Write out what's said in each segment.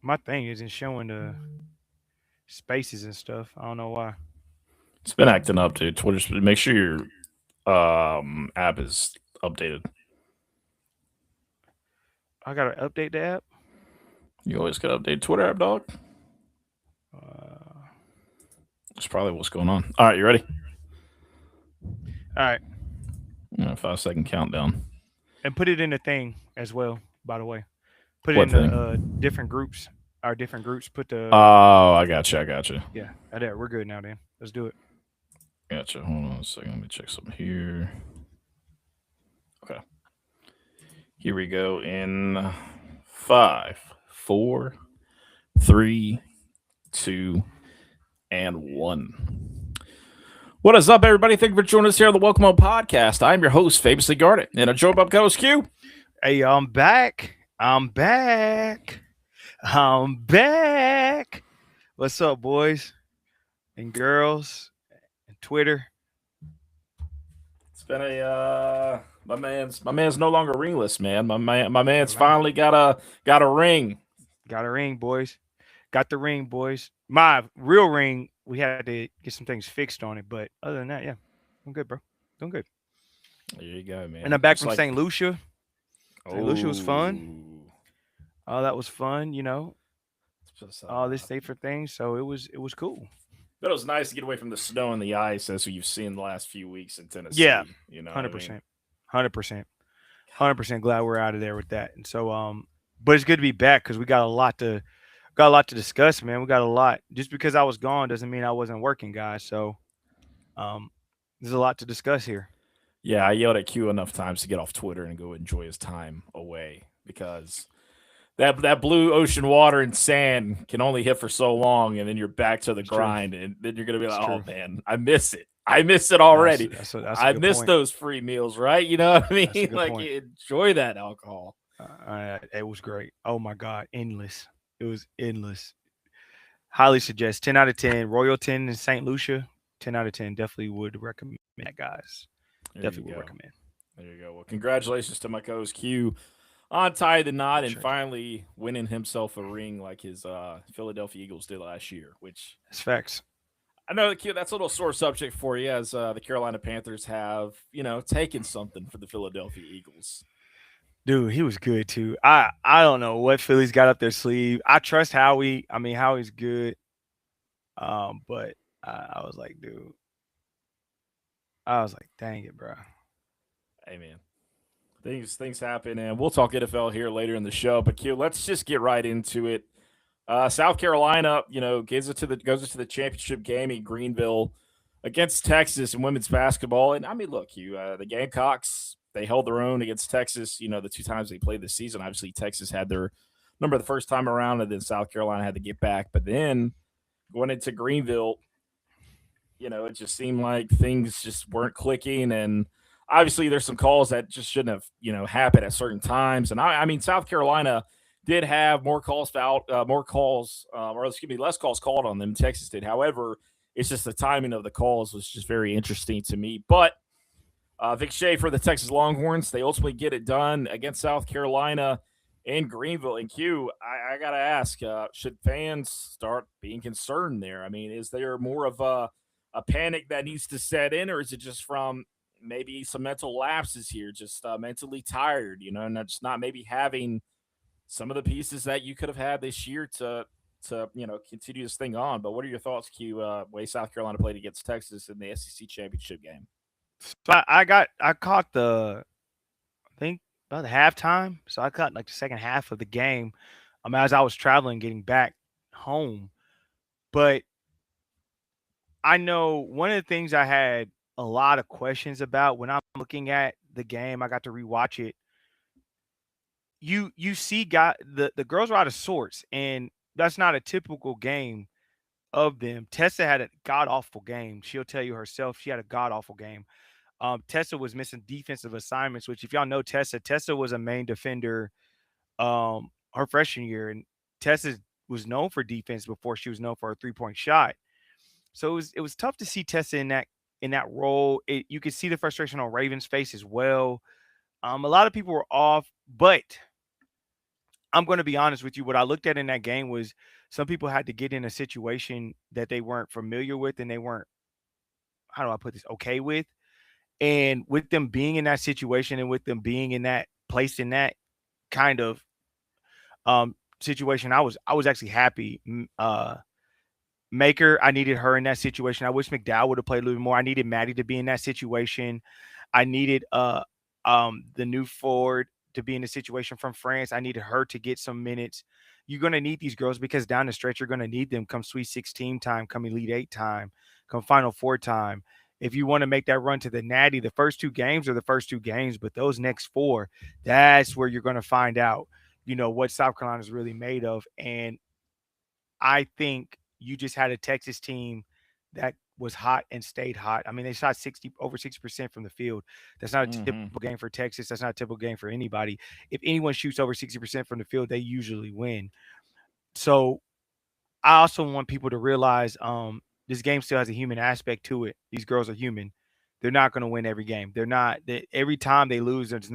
My thing isn't showing the spaces and stuff. I don't know why. It's been acting up, dude. Twitter. Make sure your app is updated. I gotta update the app. You always got to update Twitter app, dog. Uh, That's probably what's going on. All right, you ready? all right, 5 second countdown. and put it in the thing as well. By the way, put it What in the thing? different groups. Our different groups. Put the Oh, I got you. I got you. yeah. There, we're good now. Then let's do it. Gotcha. Hold on a second. Let me check something here. Okay. Here we go in five, four, three, two, and one. What is up, everybody? Thank you for joining us here on the Welcome Home Podcast. I'm your host, Famously Guarded, and I joined by co-host Q. Hey, I'm back. I'm back. I'm back. What's up, boys and girls and Twitter? It's been a my man's no longer ringless, man. My Oh, man's man. finally got a ring. Got a ring, boys. Got the ring, boys. My real ring, we had to get some things fixed on it, but other than that, yeah, I'm good, bro. Doing good. There you go, And man. I'm back Just from like St. Lucia. St. Lucia was fun. oh, Oh, that was fun. it's just All this different things. So it was cool. but it was nice to get away from the snow and the ice as you've seen the last few weeks in Yeah, Tennessee. You know what I hundred mean? percent, 100%, 100% glad we're out of there with that. And so, but it's good to be back because we got a lot to discuss, man. We got a lot. Just because I was gone doesn't mean I wasn't working, guys. So, um, there's a lot to discuss here. Yeah, I yelled at Q enough times to get off Twitter and go enjoy his time away because that blue ocean water and sand can only hit for so long, and then you're back to the It's true. grind, and then you're gonna be It's like, "Oh true. man, I miss it. I miss it That's already. that's a that's a I good miss point. those free meals, right? You know what I That's a mean? good Like point. enjoy that alcohol." It was great. Oh my god, endless. It was endless. Highly suggest. 10 out of 10. Royalton in St. Lucia. 10 out of 10. Definitely would recommend that, guys. There Definitely you would go. recommend. There you go. Well, congratulations to my co-host Q on tie the knot and Appreciate you. finally winning himself a ring like his Philadelphia Eagles did last year, which That's facts. I know Q, that's a little sore subject for you as the Carolina Panthers have, taken something for the Philadelphia Eagles. Dude, he was good too. I don't know what Philly's got up their sleeve. I trust Howie. I mean, Howie's good. But I was like, dude, I was like, dang it, bro. Hey man, things happen, and we'll talk NFL here later in the show. But Q, let's just get right into it. South Carolina, goes into the championship game in Greenville against Texas in women's basketball. And I mean, look, the Gamecocks, they held their own against Texas. The two times they played this season. Obviously, Texas had their number the first time around, and then South Carolina had to get back. But then going into Greenville, it just seemed like things just weren't clicking. And obviously, there's some calls that just shouldn't have, happened at certain times. And I mean, South Carolina did have more calls fouled, or excuse me, less calls called on them. Texas did. However, it's just the timing of the calls was just very interesting to me. But Vic Shea for the Texas Longhorns, they ultimately get it done against South Carolina in Greenville. And Q, I got to ask, should fans start being concerned there? I mean, is there more of a panic that needs to set in, or is it just from maybe some mental lapses here, just mentally tired, and just not maybe having some of the pieces that you could have had this year to continue this thing on? But what are your thoughts, Q? Way South Carolina played against Texas in the SEC championship game. So I caught I think about the halftime. So I caught like the second half of the game. As I was traveling, getting back home. But I know one of the things I had a lot of questions about when I'm looking at the game. I got to rewatch it. You see, the girls are out of sorts, and that's not a typical game of them. Tessa had a god awful game. She'll tell you herself she had a god awful game. Tessa was missing defensive assignments, which if y'all know Tessa was a main defender her freshman year, and Tessa was known for defense before she was known for her 3-point shot. So it was tough to see Tessa in that role. You could see the frustration on Raven's face as well. A lot of people were off, but I'm going to be honest with you. What I looked at in that game was some people had to get in a situation that they weren't familiar with and they weren't, how do I put this, okay with. And with them being in that situation and with them being in that place in that kind of situation, I was actually happy. Maker, I needed her in that situation. I wish McDowell would have played a little bit more. I needed Maddie to be in that situation. I needed the new forward to be in the situation from France. I needed her to get some minutes. You're gonna need these girls because down the stretch you're gonna need them come Sweet 16 time, come Elite Eight time, come Final Four time. If you want to make that run to the Natty, the first two games are the first two games, but those next four, that's where you're gonna find out, what South Carolina is really made of. And I think you just had a Texas team that was hot and stayed hot. I mean, they shot 60% from the field. That's not a typical Mm-hmm. game for Texas. That's not a typical game for anybody. If anyone shoots over 60% from the field, they usually win. So I also want people to realize this game still has a human aspect to it. These girls are human. They're not going to win every game. They're not. Every time they lose, It's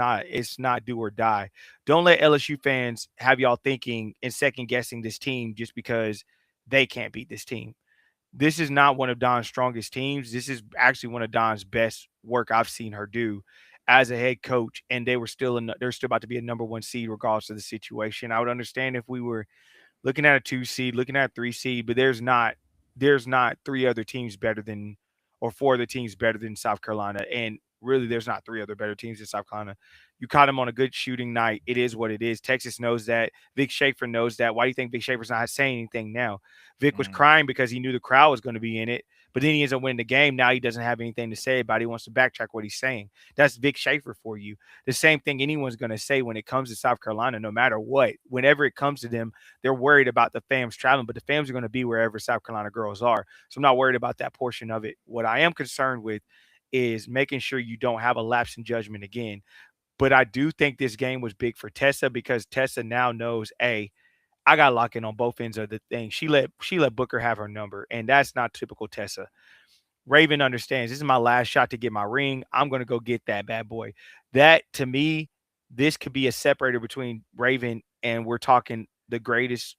not do or die. Don't let LSU fans have y'all thinking and second guessing this team just because they can't beat this team. This is not one of Don's strongest teams. This is actually one of Don's best work I've seen her do as a head coach. And they're still about to be a number one seed regardless of the situation. I would understand if we were looking at a 2 seed, looking at a 3 seed, but there's not three other teams better than or four other teams better than South Carolina. And really there's not three other better teams than South Carolina. You caught them on a good shooting night. It is what it is. Texas knows that. Vic Schaefer knows that. Why do you think Vic Schaefer's not saying anything now? Vic was Mm. crying because he knew the crowd was going to be in it, but then he ends up winning the game. Now he doesn't have anything to say about it. He wants to backtrack what he's saying. That's Vic Schaefer for you. The same thing anyone's going to say when it comes to South Carolina, no matter what. Whenever it comes to them, they're worried about the fams traveling, but the fams are going to be wherever South Carolina girls are. So I'm not worried about that portion of it. What I am concerned with is making sure you don't have a lapse in judgment again. But I do think this game was big for Tessa because Tessa now knows, hey, I got to lock in on both ends of the thing. She let Booker have her number, and that's not typical Tessa. Raven understands this is my last shot to get my ring. I'm going to go get that bad boy. That to me, this could be a separator between Raven and we're talking the greatest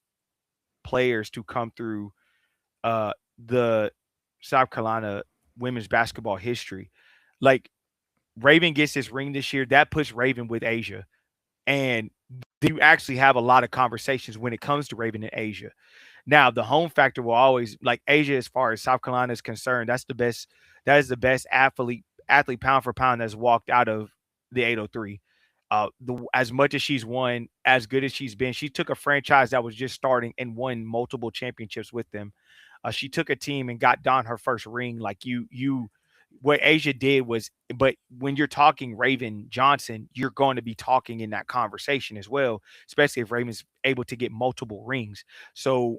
players to come through the South Carolina women's basketball history. Like Raven gets this ring this year, that puts Raven with Asia. And you actually have a lot of conversations when it comes to Raven in Asia. Now, the home factor will always like Asia as far as South Carolina is concerned. That's the best. That is the best athlete pound for pound that's walked out of the 803. As much as she's won, as good as she's been, she took a franchise that was just starting and won multiple championships with them. She took a team and got Don her first ring. Like what Asia did was, but when you're talking Raven Johnson, you're going to be talking in that conversation as well, especially if Raven's able to get multiple rings. So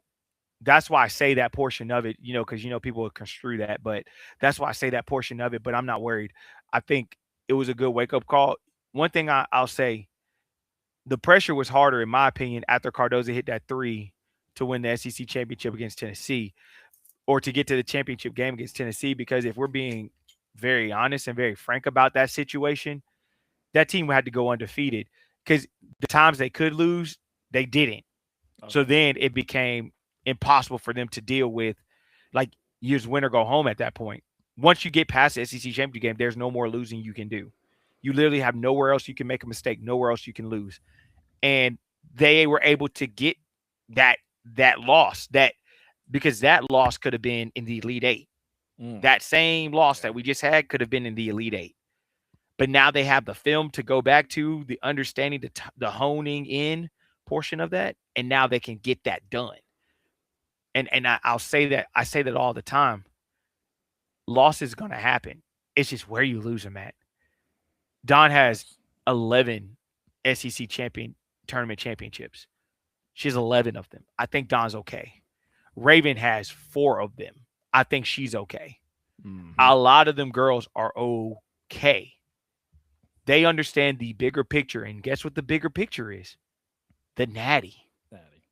that's why I say that portion of it, because people would construe that, but that's why I say that portion of it. But I'm not worried. I think it was a good wake up call. One thing I'll say, the pressure was harder, in my opinion, after Cardoza hit that three to win the SEC championship against Tennessee or to get to the championship game against Tennessee. Because if we're being very honest and very frank about that situation, that team had to go undefeated because the times they could lose, they didn't. So Okay. then it became impossible for them to deal with. Like, you just win or go home at that point. Once you get past the SEC championship game, there's no more losing you can do. You literally have nowhere else you can make a mistake, nowhere else you can lose. And they were able to get that that loss that because that loss could have been in the Elite Eight. Mm. That same loss Yeah. that we just had could have been in the Elite Eight. But now they have the film to go back to, the understanding, the honing in portion of that, and now they can get that done. And I'll say that I say that all the time. Loss is going to happen. It's just where you lose them at. Don has Yes. 11 SEC champion tournament championships. She has 11 of them. I think Don's okay. Raven has 4 of them. I think she's okay. Mm-hmm. A lot of them girls are okay. They understand the bigger picture. And guess what the bigger picture is? The Natty. Natty.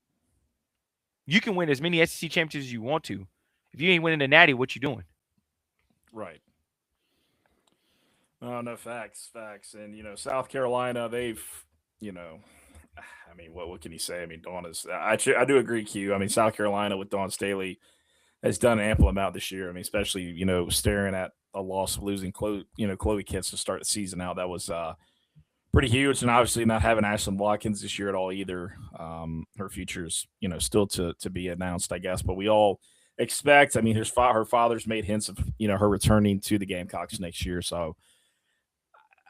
You can win as many SEC championships as you want to. If you ain't winning the Natty, what you doing? Right. Oh no, facts, facts, and South Carolina, they've, you know, I mean, what can you say? I mean, Dawn is. I do agree, Q. I mean, South Carolina with Dawn Staley has done an ample amount this year. I mean, especially staring at a loss of losing Chloe Kitts to start the season out. That was pretty huge, and obviously not having Ashlyn Watkins this year at all either. Her future's still to be announced, I guess. But we all expect. I mean, her father's made hints of her returning to the Gamecocks next year. So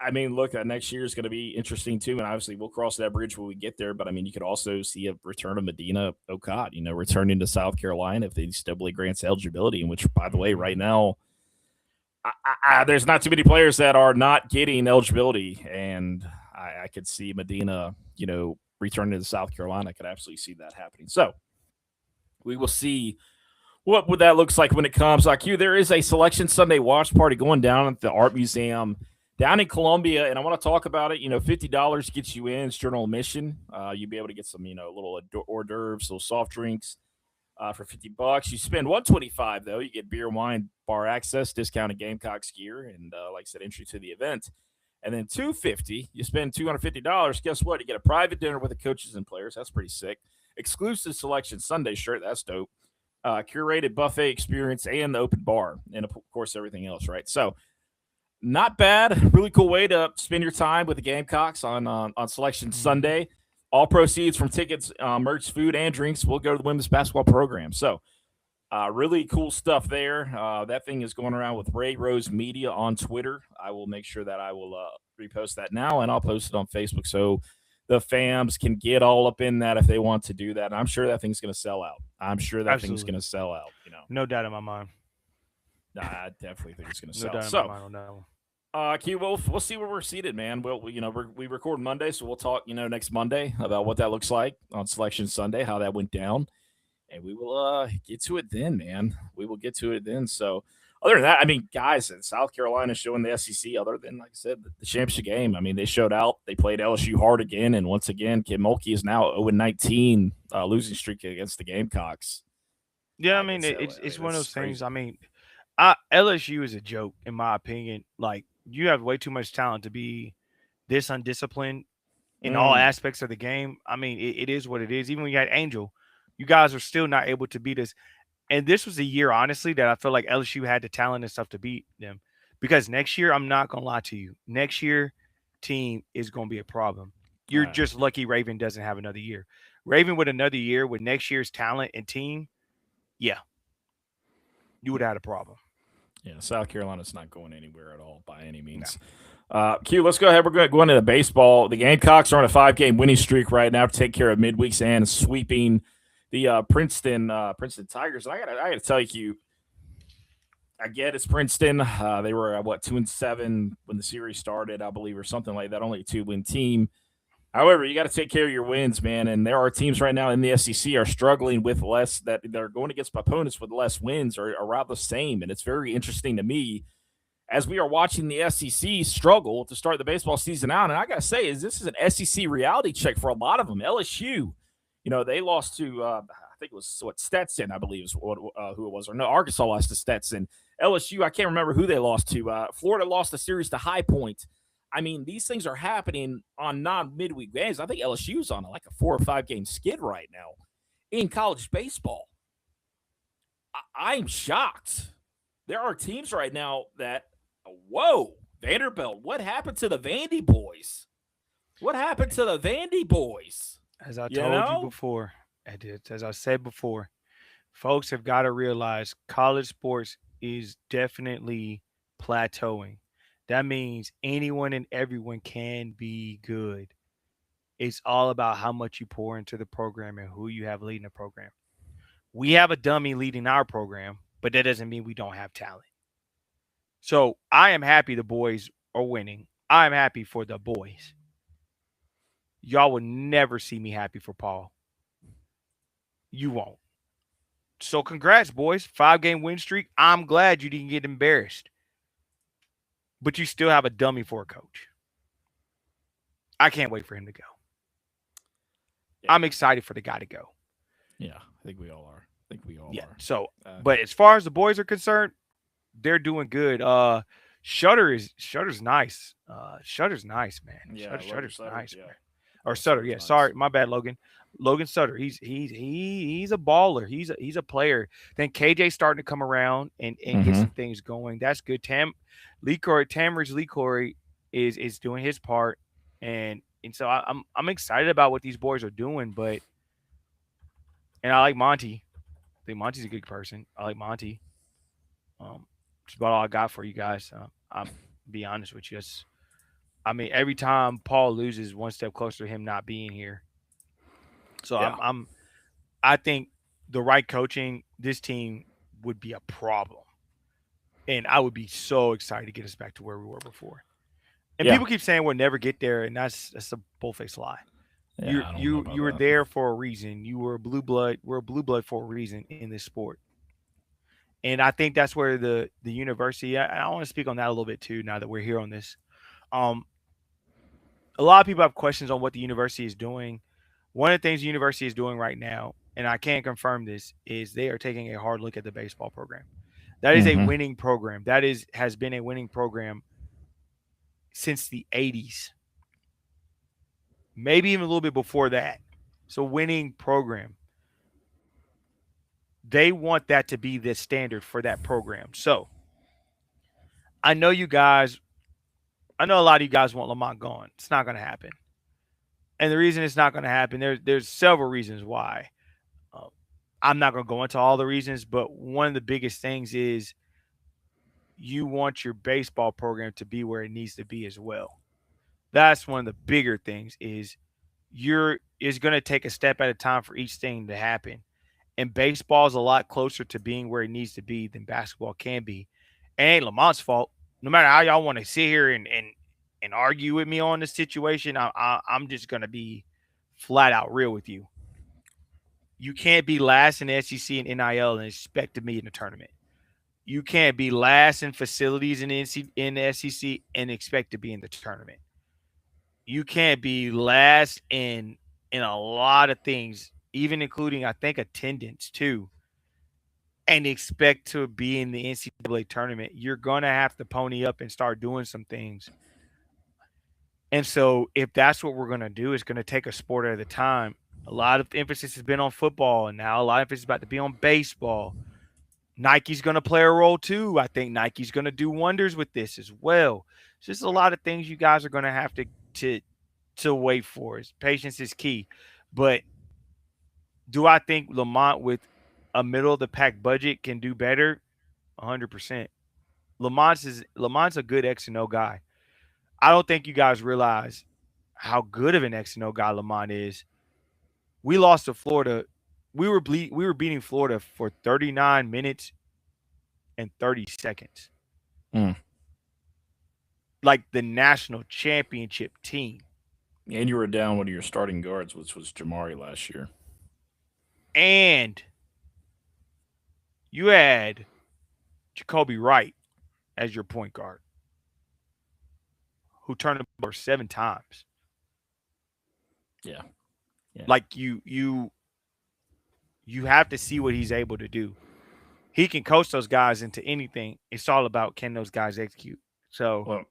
I mean, look, next year is going to be interesting too, and obviously we'll cross that bridge when we get there. But I mean, you could also see a return of Medina Okot, returning to South Carolina if they stably grants eligibility. And which, by the way, right now, there's not too many players that are not getting eligibility, and I could see Medina, returning to South Carolina. I could absolutely see that happening. So we will see what would that looks like when it comes. Q, there is a Selection Sunday watch party going down at the Art Museum down in Columbia, and I want to talk about it. $50 gets you in. It's general admission. You'll be able to get some, little hors d'oeuvres, little soft drinks for $50. You spend $125 though. You get beer, wine, bar access, discounted Gamecocks gear, and like I said, entry to the event. And then $250. You spend $250. Guess what? You get a private dinner with the coaches and players. That's pretty sick. Exclusive Selection Sunday shirt. That's dope. Curated buffet experience and the open bar, and of course everything else. Right. So not bad. Really cool way to spend your time with the Gamecocks on Selection Sunday. All proceeds from tickets, merch, food, and drinks will go to the women's basketball program. So really cool stuff there. That thing is going around with Ray Rose Media on Twitter. I will make sure that I will repost that now, and I'll post it on Facebook so the fams can get all up in that if they want to do that. And I'm sure that thing's going to sell out. I'm sure that thing's going to sell out. No doubt in my mind. I definitely think it's going to sell. No doubt in my mind on that one. Q, we'll see where we're seated, man. We record Monday, so we'll talk, next Monday about what that looks like on Selection Sunday, how that went down, and we will get to it then, man. We will get to it then. So, other than that, I mean, guys, South Carolina showing the SEC. Other than, like I said, the championship game. I mean, they showed out. They played LSU hard again, and once again, Kim Mulkey is now 0-19 losing streak against the Gamecocks. Yeah, I mean, it's one of those things. I mean, LSU is a joke in my opinion. Like, you have way too much talent to be this undisciplined in all aspects of the game. I mean, it is what it is. Even when you had Angel, you guys are still not able to beat us. And this was a year, honestly, that I feel like LSU had the talent and stuff to beat them. Because next year, I'm not going to lie to you. Next year, team is going to be a problem. You're just lucky Raven doesn't have another year. Raven with another year with next year's talent and team, yeah, you would have had a problem. Yeah, South Carolina's not going anywhere at all by any means. No. Q, let's go ahead. We're going into baseball. The Gamecocks are on a 5-game winning streak right now to take care of midweeks and sweeping the Princeton Tigers. And I gotta tell you, Q, I get it's Princeton. They were 2-7 when the series started, I believe, or something like that. Only a 2-win team. However, you got to take care of your wins, man. And there are teams right now in the SEC are struggling with less, that they're going against opponents with less wins or around the same. And it's very interesting to me as we are watching the SEC struggle to start the baseball season out. And I got to say, this is an SEC reality check for a lot of them. LSU, they lost to, I think it was Stetson, I believe is who it was. Or no, Arkansas lost to Stetson. LSU, I can't remember who they lost to. Florida lost the series to High Point. I mean, these things are happening on non-midweek games. I think LSU's on like a 4 or 5 game skid right now in college baseball. I'm shocked. There are teams right now that, whoa, Vanderbilt. What happened to the Vandy boys? What happened to the Vandy boys? As I told you before, as I said before, folks have got to realize college sports is definitely plateauing. That means anyone and everyone can be good. It's all about how much you pour into the program and who you have leading the program. We have a dummy leading our program, but that doesn't mean we don't have talent. So I am happy the boys are winning. I'm happy for the boys. Y'all will never see me happy for Paul. You won't. So congrats, boys. 5-game win streak. I'm glad you didn't get embarrassed. But you still have a dummy for a coach. I can't wait for him to go. Yeah. I'm excited for the guy to go. Yeah, I think we all are. So, but as far as the boys are concerned, they're doing good. Shutter's nice. Shutter's nice, man. Yeah, Shutter's nice, yeah. man. or Oh, Sutter. Sutter's Yeah, nice. sorry, my bad, Logan. Logan Sutter. He's a baller. He's a player. Then KJ starting to come around and get Mm-hmm. some things going. That's good. Tamridge Lee Corey is doing his part, and so I'm excited about what these boys are doing. But and I like Monty. I think Monty's a good person. I like Monty. That's about all I got for you guys. I'm be honest with you. I mean, every time Paul loses, one step closer to him not being here. So Yeah. I think the right coaching, this team would be a problem, and I would be so excited to get us back to where we were before. And Yeah. people keep saying we'll never get there, and that's a bullface lie. Yeah. I don't know You about were that. there for a reason. You were a blue blood. We're a blue blood for a reason in this sport. And I think that's where the university. I want to speak on that a little bit too. Now that we're here on this, um, a lot of people have questions on what the university is doing. One of the things the university is doing right now, and I can't confirm this, is they are taking a hard look at the baseball program. That is a Mm-hmm. winning program. That is has been a winning program since the 80s, maybe even a little bit before that. So winning program. They want that to be the standard for that program. So I know you guys. I know a lot of you guys want Lamont gone. It's not going to happen. And the reason it's not going to happen, there's several reasons why. Um, I'm not going to go into all the reasons, but one of the biggest things is you want your baseball program to be where it needs to be as well. That's one of the bigger things is you're is going to take a step at a time for each thing to happen. And baseball is a lot closer to being where it needs to be than basketball can be. And it ain't Lamont's fault. No matter how y'all want to sit here and argue with me on this situation, I'm just going to be flat out real with you. You can't be last in the SEC and NIL and expect to meet in the tournament. You can't be last in facilities in the SEC and expect to be in the tournament. You can't be last in a lot of things, even including I think attendance too, and expect to be in the NCAA tournament. You're gonna have to pony up and start doing some things. And so if that's what we're gonna do, it's gonna take a sport at a time. A lot of emphasis has been on football, and now a lot of emphasis is about to be on baseball. Nike's going to play a role too. I think Nike's going to do wonders with this as well. It's just a lot of things you guys are going to have to to wait for. Patience is key. But do I think Lamont with a middle of the pack budget can do better? 100%. Lamont's a good X and O guy. I don't think you guys realize how good of an X and O guy Lamont is. We lost to Florida. We were beating Florida for 39 minutes and 30 seconds. Mm. Like the national championship team. And you were down one of your starting guards, which was Jamari last year. And you had Jacoby Wright as your point guard, who turned the ball over 7 times. Yeah. Yeah. Like you have to see what he's able to do. He can coach those guys into anything. It's all about can those guys execute. So Well,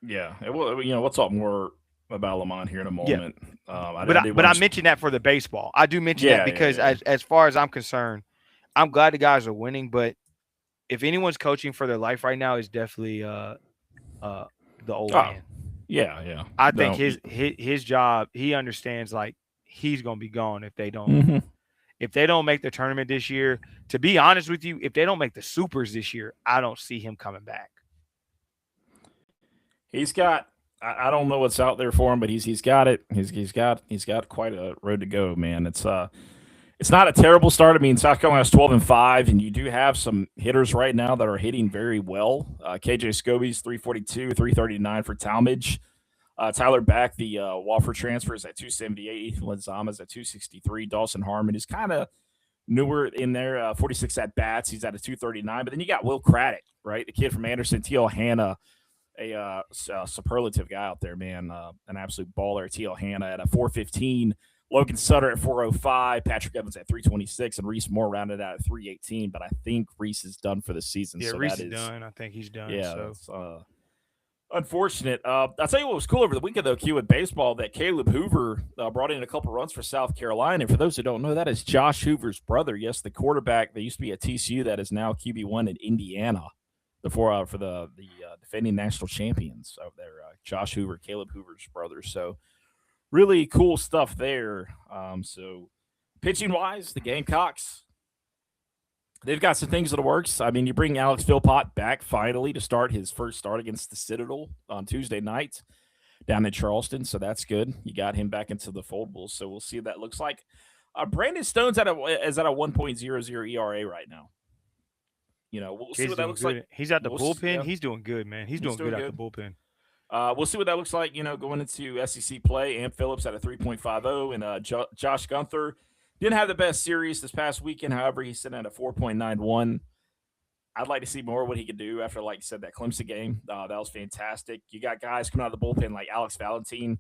yeah. Well, we'll talk more about Lamont here in a yeah, moment. but I mentioned that for the baseball. I do mention that Yeah, because yeah. as far as I'm concerned, I'm glad the guys are winning. But if anyone's coaching for their life right now, is definitely the old Oh, man. yeah. I think No. his job. He understands like he's gonna be gone Mhm. if they don't make the tournament this year. To be honest with you, if they don't make the supers this year, I don't see him coming back. He's got. I don't know what's out there for him, but he's got it. He's got quite a road to go, man. It's not a terrible start. I mean, South Carolina's 12-5, and you do have some hitters right now that are hitting very well. KJ Scobie's 342, 339 for Talmadge. Tyler Back, the Wofford transfer, is at 278. Ethan Lizama's at 263. Dawson Harmon is kind of newer in there, 46 at bats. He's at a 239. But then you got Will Craddock, right? The kid from Anderson, Teal Hanna, a superlative guy out there, man. An absolute baller. Teal Hanna at a 415. Logan Sutter at 405, Patrick Evans at 326, and Reese Moore rounded out at 318. But I think Reese is done for the season. Yeah, so Reese that is is done. I think he's done. yeah, So that's Unfortunate. I'll tell you what was cool over the weekend, though, Q, with baseball, that Caleb Hoover brought in a couple runs for South Carolina. And for those who don't know, that is Josh Hoover's brother. Yes, the quarterback that used to be at TCU that is now QB1 in Indiana for the defending national champions over there. Josh Hoover, Caleb Hoover's brother. So really cool stuff there. So pitching wise, the Gamecocks, they've got some things in the works. I mean, you bring Alex Philpott back finally to start his first start against the Citadel on Tuesday night down in Charleston, so that's good. You got him back into the foldables, so we'll see what that looks like. Brandon Stone's is at a 1.00 ERA right now. We'll see Kid's what that doing looks like. good. He's at the We'll bullpen. yeah, He's doing good, man. He's he's doing doing good at the good. bullpen. We'll see what that looks like. Going into SEC play. Amp Phillips at a 3.50, and Josh Gunther didn't have the best series this past weekend. However, he's sitting at a 4.91. I'd like to see more of what he could do after, like you said, that Clemson game. That was fantastic. You got guys coming out of the bullpen like Alex Valentine,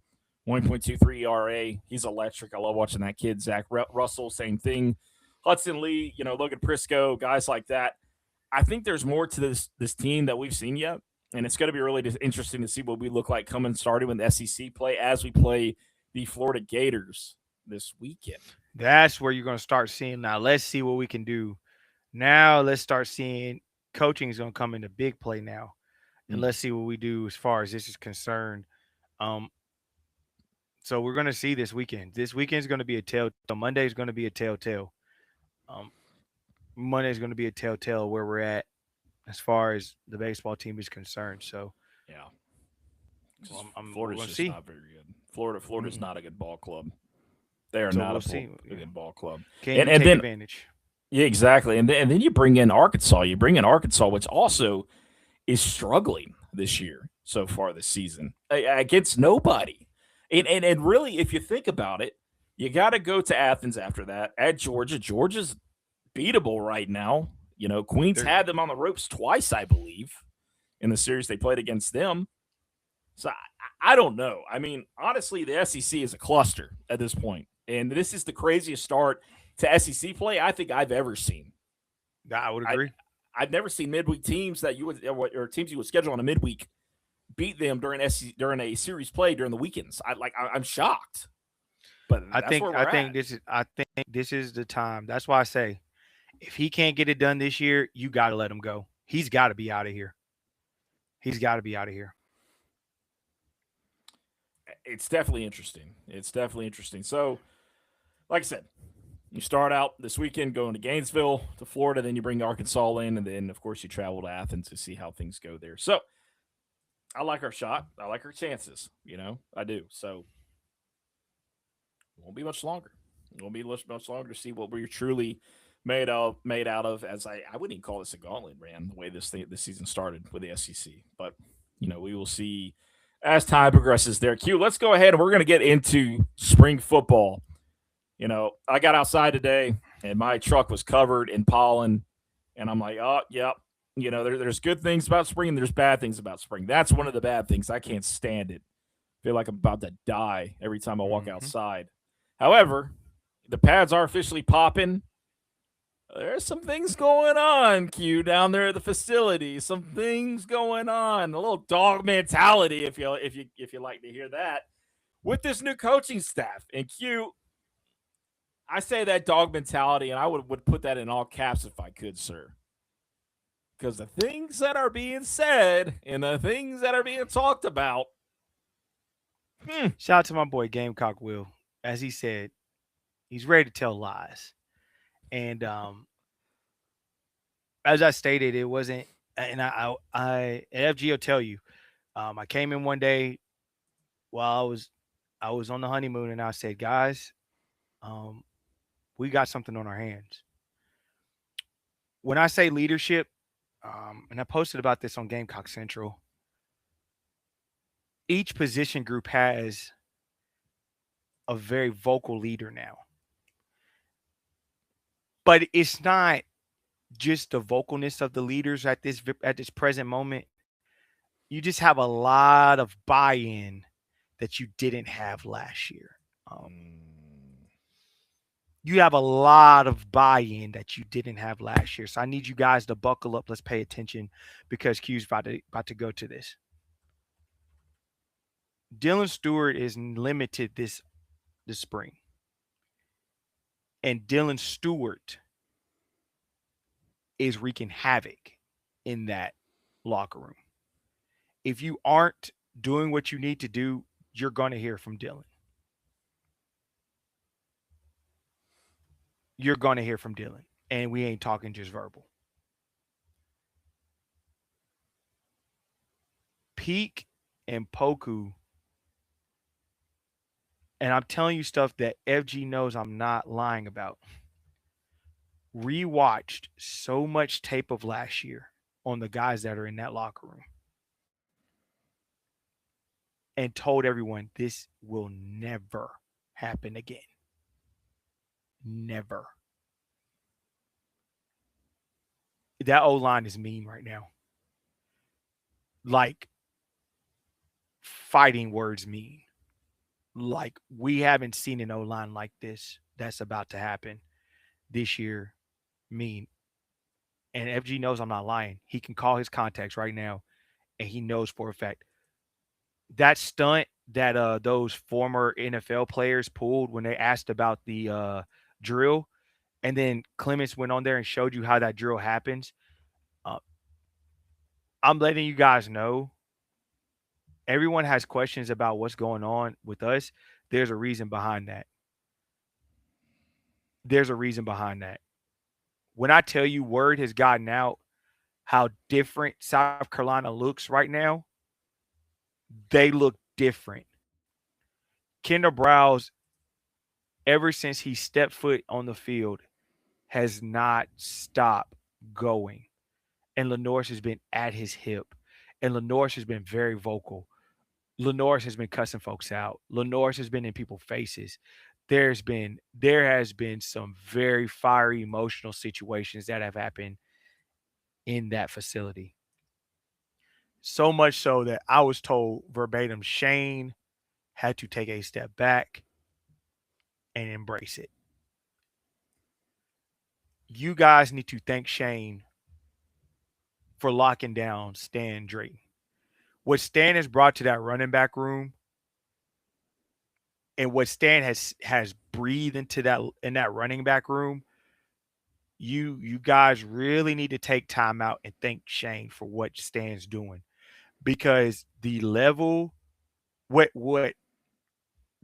1.23 ERA. He's electric. I love watching that kid. Zach Russell, same thing. Hudson Lee, Logan Prisco, guys like that. I think there's more to this team that we've seen yet, and it's going to be really interesting to see what we look like coming starting with the SEC play as we play the Florida Gators this weekend. That's where you're going to start seeing now. Let's see what we can do. Now let's start seeing coaching is going to come into big play now, and let's see what we do as far as this is concerned. Um, so we're going to see this weekend. This weekend is going to be a telltale. Monday is going to be a telltale. Um, Monday is going to be a telltale where we're at as far as the baseball team is concerned. So Yeah. we're Florida's going to just see. not very good. Florida's Mm-mm. not a good ball club. They are So not we'll a see. Yeah. good ball club. Can And you and take then advantage? yeah, exactly. And then you bring in Arkansas. You bring in Arkansas, which also is struggling this year so far this season against nobody. And really, if you think about it, you got to go to Athens after that at Georgia. Georgia's beatable right now. Queens They're had them on the ropes twice, I believe, in the series they played against them. So I don't know. I mean, honestly, the SEC is a cluster at this point, and this is the craziest start to SEC play I think I've ever seen. I would I agree. I've never seen midweek teams that you would or teams you would schedule on a midweek beat them during a series play during the weekends. I'm shocked, but I that's think where I we're think at. this is I think this is the time. That's why I say if he can't get it done this year, you got to let him go. He's got to be out of here. He's got to be out of here. It's definitely interesting. It's definitely interesting. So, like I said, you start out this weekend going to Gainesville, to Florida, then you bring Arkansas in, and then of course you travel to Athens to see how things go there. So I like our shot. I like our chances. I do. So it won't be much longer. It won't be much longer to see what we're truly made out of. As I wouldn't even call this a gauntlet, man. The way this season started with the SEC, but we will see as time progresses. There, Q. Let's go ahead and we're going to get into spring football. I got outside today and my truck was covered in pollen, and I'm like, oh, yep. There's good things about spring and there's bad things about spring. That's one of the bad things. I can't stand it. I feel like I'm about to die every time I walk Hmm. outside. However, the pads are officially popping. There's some things going on, Q, down there at the facility. Some things going on. A little dog mentality, if you like to hear that, with this new coaching staff. And Q, I say that dog mentality, and I would put that in all caps if I could, sir. Because the things that are being said and the things that are being talked about, Shout out to my boy Gamecock Will. As he said, he's ready to tell lies. And as I stated, it wasn't. And and FG will tell you. I came in one day while I was on the honeymoon, and I said, guys, um, we got something on our hands. When I say leadership, and I posted about this on Gamecock Central, each position group has a very vocal leader now. But it's not just the vocalness of the leaders at this present moment. You just have a lot of buy-in that you didn't have last year. Um, you have a lot of buy-in that you didn't have last year. So I need you guys to buckle up. Let's pay attention because Q's about to go to this. Dylan Stewart is limited this spring, and Dylan Stewart is wreaking havoc in that locker room. If you aren't doing what you need to do, you're going to hear from Dylan. You're going to hear from Dylan, and we ain't talking just verbal. Peak and Poku, and I'm telling you stuff that FG knows I'm not lying about. Rewatched so much tape of last year on the guys that are in that locker room and told everyone this will never happen again. Never. That O line is mean right now. Like fighting words mean. Like we haven't seen an O line like this that's about to happen this year. Mean. And FG knows I'm not lying. He can call his contacts right now, and he knows for a fact that stunt that those former NFL players pulled when they asked about the drill, and then Clemens went on there and showed you how that drill happens. Uh, I'm letting you guys know. Everyone has questions about what's going on with us. There's a reason behind that. There's a reason behind that. When I tell you word has gotten out how different South Carolina looks right now, they look different. Kendall Browse, ever since he stepped foot on the field, has not stopped going. And Lenorse has been at his hip. And Lenorse has been very vocal. Lenorse has been cussing folks out. Lenorse has been in people's faces. There has been some very fiery emotional situations that have happened in that facility. So much so that I was told verbatim Shane had to take a step back and embrace it. You guys need to thank Shane for locking down Stan Drayton. What Stan has brought to that running back room and what Stan has breathed into that running back room, you guys really need to take time out and thank Shane for what Stan's doing. Because the level what what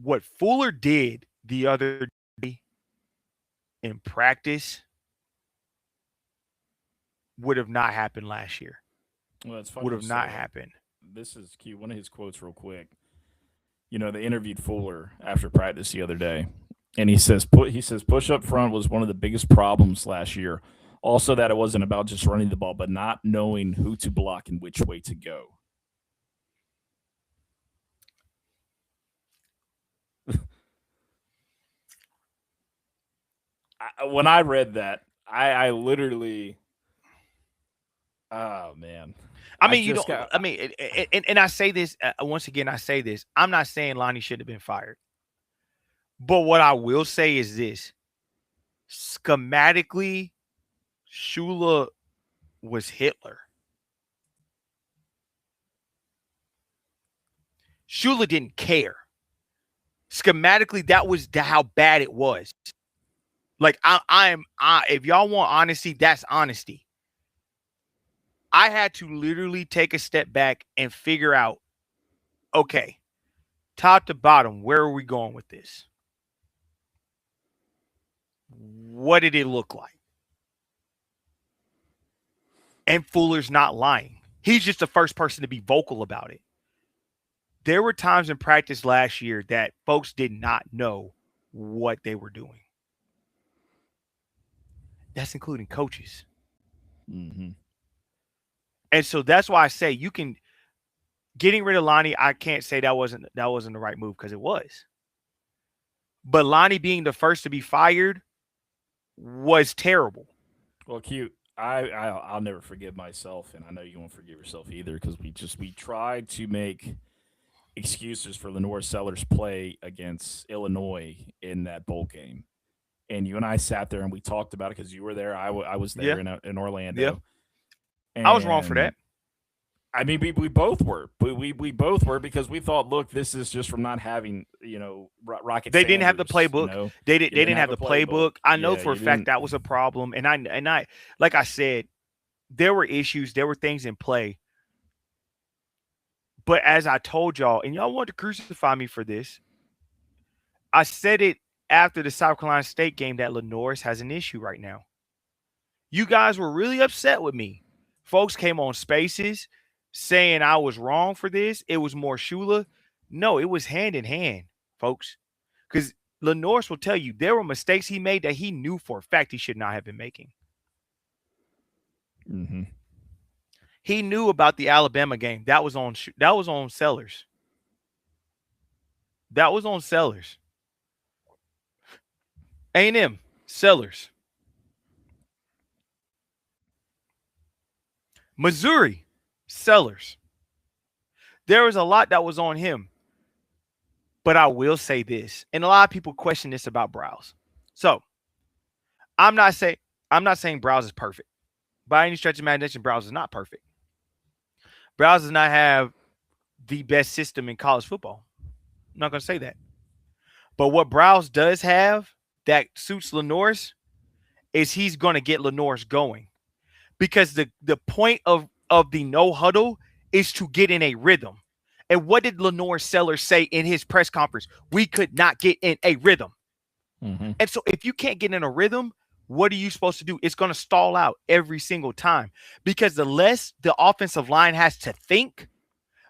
what Fuller did the other day in practice would have not happened last year. Well, it's funny Would you have say not that. happened. This is cute. One of his quotes, real quick. They interviewed Fuller after practice the other day, and he says push up front was one of the biggest problems last year. Also, that it wasn't about just running the ball, but not knowing who to block and which way to go. When I read that, I literally, oh man, I I mean, you just don't. got. I mean, and I say this once again. I say this. I'm not saying Lonnie should have been fired, but what I will say is this: schematically, Shula was Hitler. Shula didn't care. Schematically, that was how bad it was. Like if y'all want honesty, that's honesty. I had to literally take a step back and figure out, okay, top to bottom, where are we going with this? What did it look like? And Fuller's not lying. He's just the first person to be vocal about it. There were times in practice last year that folks did not know what they were doing. That's including coaches. Mm-hmm. And so that's why I say you can getting rid of Lonnie, I can't say that wasn't the right move because it was. But Lonnie being the first to be fired was terrible. Well, cute. I'll never forgive myself, and I know you won't forgive yourself either because we tried to make excuses for Lenore Sellers' play against Illinois in that bowl game, and you and I sat there and we talked about it because you were there. I was there Yeah. in Yeah. Orlando, I was wrong for and that. I mean, we both were. We both were because we thought, look, this is just from not having, Rocket They didn't have the Sanders. playbook. You They didn't didn't have have a the playbook. playbook. I know Yeah, for a you fact didn't. that was a problem. And I like I said, there were issues, there were things in play. But as I told y'all, and y'all want to crucify me for this, I said it after the South Carolina State game that Lenoris has an issue right now. You guys were really upset with me. Folks came on Spaces saying I was wrong for this. It was more Shula. No, it was hand in hand, folks. Because Lenoris will tell you there were mistakes he made that he knew for a fact he should not have been making. Mm-hmm. He knew about the Alabama game. That was on Sellers. That was on Sellers. A&M Sellers. Missouri Sellers. There was a lot that was on him. But I will say this, and a lot of people question this about Browse. So I'm not saying Browse is perfect. By any stretch of imagination, Browse is not perfect. Browse does not have the best system in college football. I'm not going to say that. But what Browse does have that suits Lenoris is he's going to get Lenoris going. Because the point of the no huddle is to get in a rhythm. And what did Lenoir Sellers say in his press conference? We could not get in a rhythm. Mm-hmm. And so if you can't get in a rhythm, what are you supposed to do? It's going to stall out every single time because the less the offensive line has to think,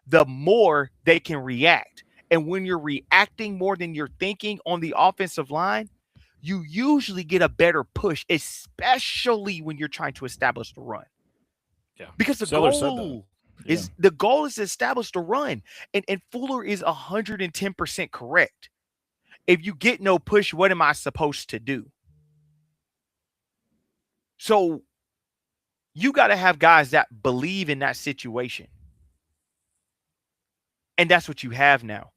the more they can react. And when you're reacting more than you're thinking on the offensive line, you usually get a better push, especially when you're trying to establish the run. Yeah. Because the Sellers goal is the goal is to establish the run. And Fuller is 110% correct. If you get no push, what am I supposed to do? So you got to have guys that believe in that situation. And that's what you have now.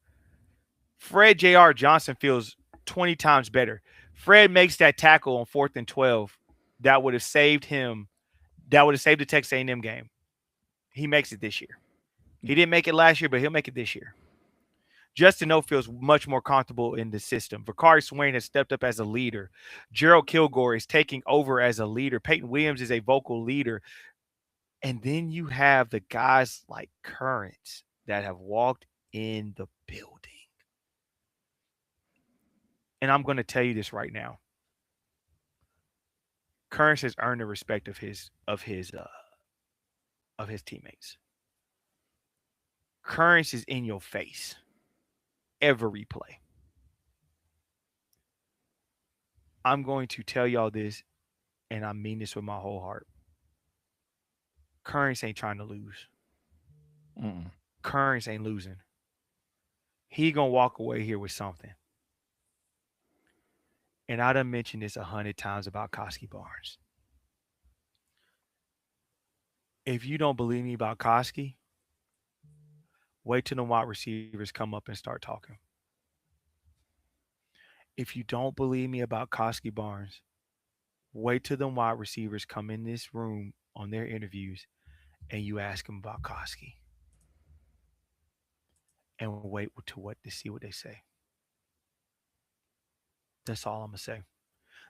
Fred J.R. Johnson feels 20 times better. Fred makes that tackle on 4th and 12 that would have saved him. That would have saved the Texas A&M game. He makes it this year. He didn't make it last year, but he'll make it this year. Justin O feels much more comfortable in the system. Vakari Swain has stepped up as a leader. Gerald Kilgore is taking over as a leader. Peyton Williams is a vocal leader. And then you have the guys like Currents that have walked in the building. And I'm going to tell you this right now. Currents has earned the respect of his teammates. Currents is in your face every play. I'm going to tell y'all this, and I mean this with my whole heart. Currents ain't trying to lose. Currents ain't losing. He gonna walk away here with something. And I done mentioned this 100 times about Koski Barnes. If you don't believe me about Koski, wait till the wide receivers come up and start talking. If you don't believe me about Koski Barnes, wait till the wide receivers come in this room on their interviews and you ask them about Koski. And wait to see what they say. That's all I'm going to say.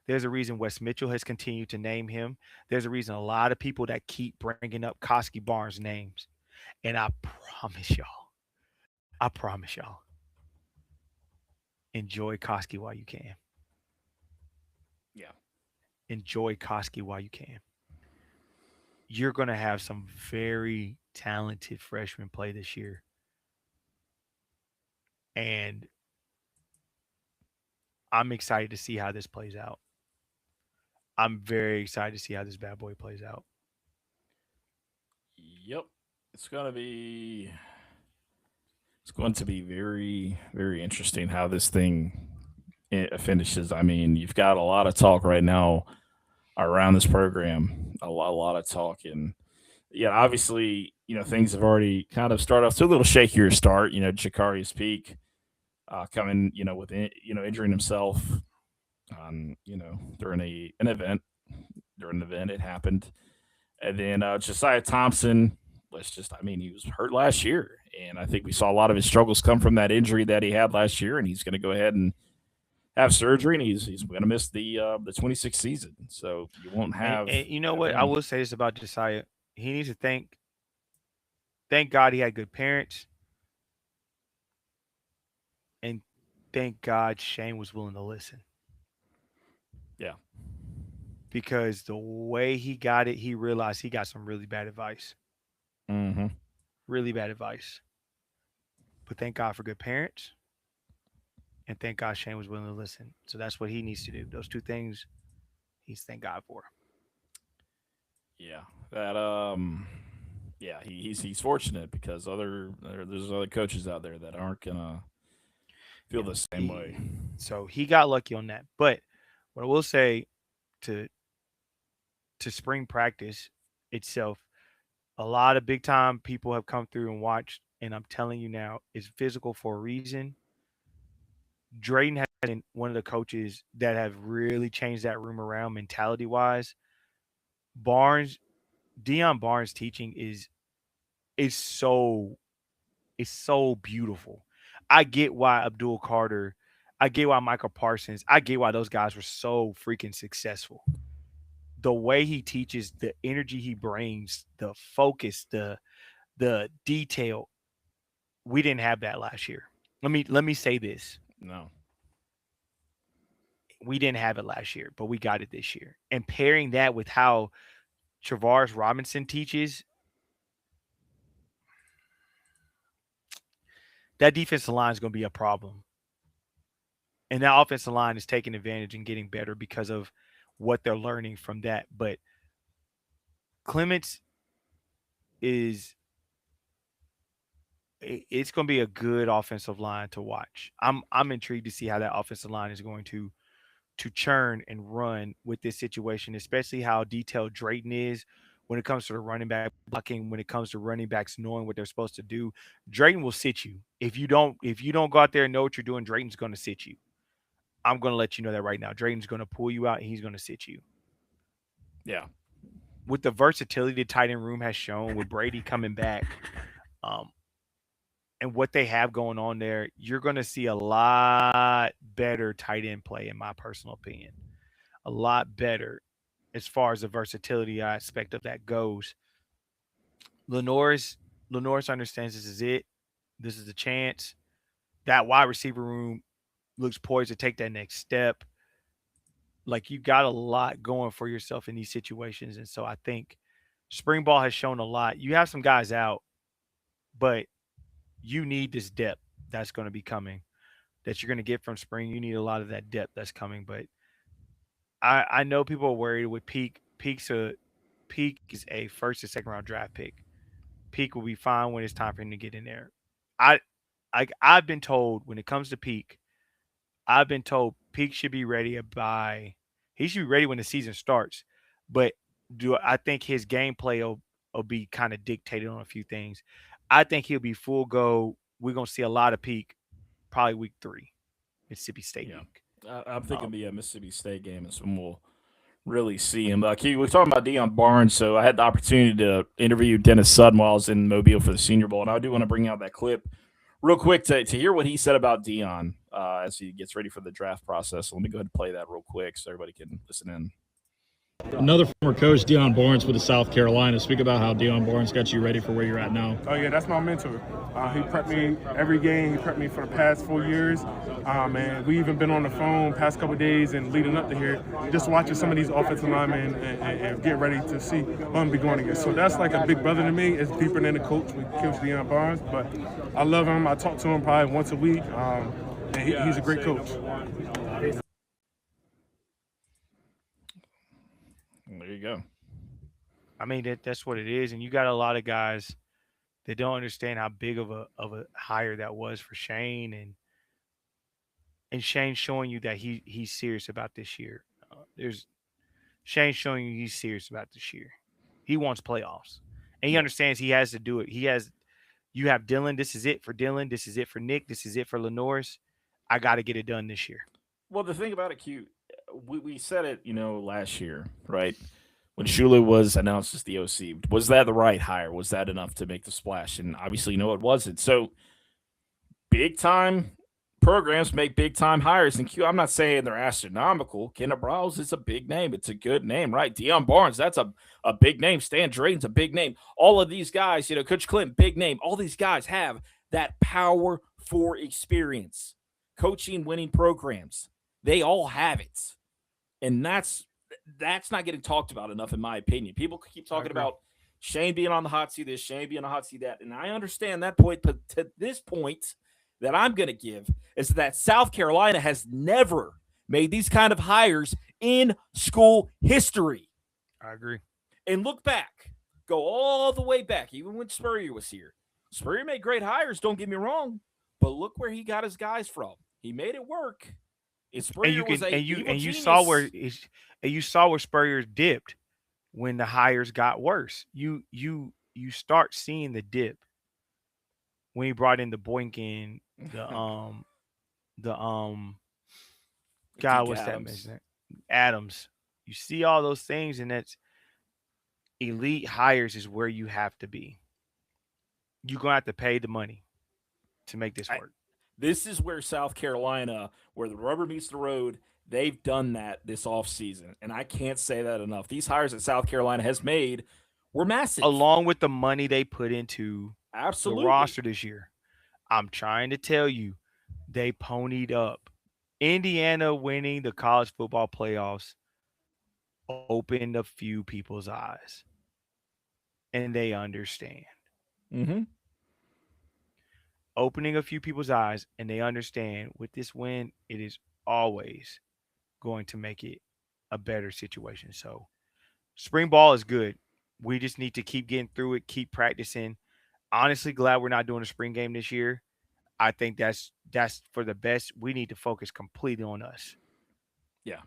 There's a reason Wes Mitchell has continued to name him. There's a reason a lot of people that keep bringing up Koski Barnes names. And I promise y'all, enjoy Koski while you can. Yeah. Enjoy Koski while you can. You're going to have some very talented freshmen play this year. And I'm excited to see how this plays out. I'm very excited to see how this bad boy plays out. Yep. It's going to be very, very interesting how this thing finishes. I mean, you've got a lot of talk right now around this program, a lot of talk. And, yeah, obviously, things have already kind of started off to a little shakier start. Jakari's Peak coming, with, injuring himself on, during an event. During an event, it happened. And then Josiah Thompson, I mean, he was hurt last year, and I think we saw a lot of his struggles come from that injury that he had last year, and he's going to go ahead and have surgery, and he's going to miss the 26th season. So you won't And you know have what? I him. will say this about Josiah. He needs to thank God he had good parents, and thank God Shane was willing to listen. Yeah. Because the way he got it, he realized he got some really bad advice. Mm-hmm. Really bad advice. But thank God for good parents, and thank God Shane was willing to listen. So that's what he needs to do. Those two things he's thank God for. Yeah. That yeah, he's fortunate because there's other coaches out there that aren't gonna feel Yeah. the same way. So he got lucky on that. But what I will say to spring practice itself, a lot of big time people have come through and watched, and I'm telling you now, it's physical for a reason. Drayton has been one of the coaches that have really changed that room around mentality wise. Barnes, Dion Barnes teaching is so beautiful. I get why Abdul Carter, I get why Michael Parsons, I get why those guys were so freaking successful. The way he teaches, the energy he brings, the focus, the detail, we didn't have that last year. Let me say this. No. We didn't have it last year, but we got it this year. And pairing that with how Travaris Robinson teaches, that defensive line is going to be a problem. And that offensive line is taking advantage and getting better because of what they're learning from that. But Clements is it's going to be a good offensive line to watch. I'm intrigued to see how that offensive line is going to churn and run with this situation, especially how detailed Drayton is when it comes to the running back blocking, when it comes to running backs knowing what they're supposed to do. Drayton will sit you. If you don't go out there and know what you're doing, Drayton's going to sit you. I'm going to let you know that right now. Drayton's going to pull you out and he's going to sit you. Yeah. With the versatility the tight end room has shown, with Brady coming back, um, and what they have going on there, you're going to see a lot better tight end play, in my personal opinion. A lot better as far as the versatility aspect of that goes. Lenore's Lenore's understands this is it. This is the chance. That wide receiver room looks poised to take that next step. Like you got a lot going for yourself in these situations. And so I think spring ball has shown a lot. You have some guys out, but you need this depth that's going to be coming that you're going to get from spring. You need a lot of that depth that's coming. But I know people are worried with Peak. Peak is a first or second round draft pick. Peak will be fine when it's time for him to get in there. I I've been told when it comes to Peak, I've been told Peak should be ready by he should be ready when the season starts. But do I think his gameplay will be kind of dictated on a few things. I think he'll be full go. We're gonna see a lot of Peak probably week 3, Mississippi State Yeah. week. I'm thinking Um, the Mississippi State game is when we'll really see him. We're talking about Deion Barnes, so I had the opportunity to interview Dennis Sutton while I was in Mobile for the Senior Bowl, and I do want to bring out that clip real quick to hear what he said about Deion as he gets ready for the draft process. So let me go ahead and play that real quick so everybody can listen in. Another former coach, Deion Barnes, with the South Carolina. Speak about how Deion Barnes got you ready for where you're at now. Oh yeah, that's my mentor. He prepped me every game. He prepped me for the past 4 years. And we even been on the phone past couple of days and leading up to here, just watching some of these offensive linemen and get ready to see who I'm be going against. So that's like a big brother to me. It's deeper than a coach with Coach Deion Barnes, but I love him. I talk to him probably once a week, and he's a great coach. There you go. I mean that's what it is, and you got a lot of guys that don't understand how big of a hire that was for Shane, and Shane showing you that he's serious about this year. There's Shane showing you he's serious about this year. He wants playoffs, and he Yeah. understands he has to do it. He has. You have Dylan. This is it for Dylan. This is it for Nick. This is it for Lenore's. I got to get it done this year. Well, the thing about it, Q, we said it, last year, right? when Shula was announced as the OC. Was that the right hire? Was that enough to make the splash? And obviously, no, it wasn't. So big time programs make big time hires. And Q, I'm not saying they're astronomical. Kendall Browse is a big name. It's a good name, right? Deion Barnes, that's a big name. Stan Drayton's a big name. All of these guys, Coach Clinton, big name. All these guys have that power for experience, coaching winning programs. They all have it. And that's not getting talked about enough, in my opinion. People keep talking about Shane being on the hot seat this, Shane being on the hot seat that. And I understand that point, but to this point that I'm going to give is that South Carolina has never made these kind of hires in school history. I agree. And look back. Go all the way back, even when Spurrier was here. Spurrier made great hires, don't get me wrong, but look where he got his guys from. He made it work. You saw where Spurrier dipped when the hires got worse. You start seeing the dip when he brought in the Boykin, God, what's that man's name? Adams. You see all those things, and that's elite hires is where you have to be. You're gonna have to pay the money to make this work. This is where South Carolina, where the rubber meets the road, they've done that this offseason. And I can't say that enough. These hires that South Carolina has made were massive. Along with the money they put into the roster this year. I'm trying to tell you, they ponied up. Indiana winning the college football playoffs opened a few people's eyes. And they understand. Mm-hmm. Opening a few people's eyes, and they understand with this win, it is always going to make it a better situation. So spring ball is good. We just need to keep getting through it, keep practicing. Honestly, glad we're not doing a spring game this year. I think that's for the best. We need to focus completely on us. Yeah.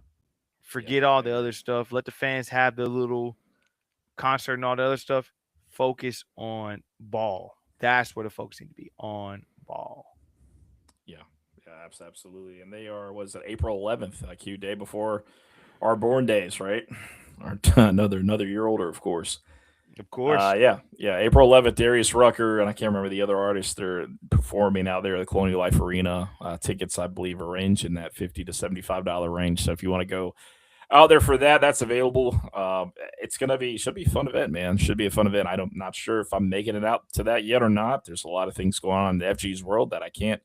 Forget all the other stuff. Let the fans have the little concert and all the other stuff. Focus on ball. That's where the focus needs to be, on ball. Yeah, absolutely. And they are, April 11th, Q, day before our born days, right? Another year older, of course. Of course. April 11th, Darius Rucker, and I can't remember the other artists they're performing out there at the Colonial Life Arena. Tickets, I believe, are range in that $50 to $75 range. So if you want to go out there for that, that's available. It's should be a fun event, man. Should be a fun event. I'm not sure if I'm making it out to that yet or not. There's a lot of things going on in the FG's world that I can't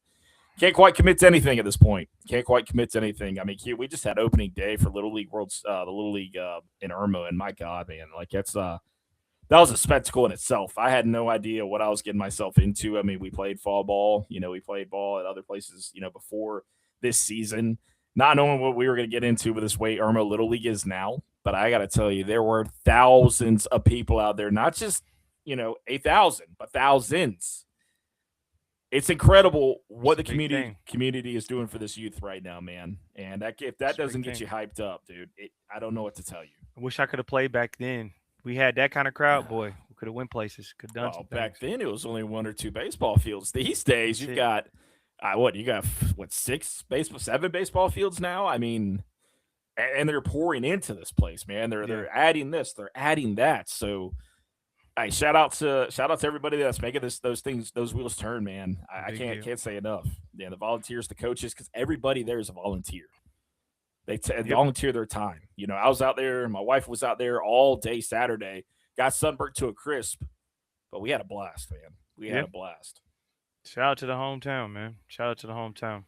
quite commit to anything at this point. Can't quite commit to anything. I mean, we just had opening day for Little League the Little League in Irma, and my God, man, like that was a spectacle in itself. I had no idea what I was getting myself into. I mean, we played fall ball. We played ball at other places, before this season, not knowing what we were going to get into with this way Irma Little League is now. But I got to tell you, there were thousands of people out there, not just, 8,000, but thousands. It's incredible what the community is doing for this youth right now, man. And if that doesn't get you hyped up, dude, I don't know what to tell you. I wish I could have played back then. We had that kind of crowd, boy. We could have went places. Could have done some back things. then it was only 1 or 2 baseball fields. These days you've got seven baseball fields now? I mean, and they're pouring into this place, man. They're adding this, they're adding that. So hey, shout out to everybody that's making those wheels turn, man. I can't say enough. Yeah, the volunteers, the coaches, because everybody there is a volunteer. They volunteer their time. I was out there. My wife was out there all day Saturday. Got sunburnt to a crisp, but we had a blast, man. We had a blast. Shout out to the hometown, man. Shout out to the hometown.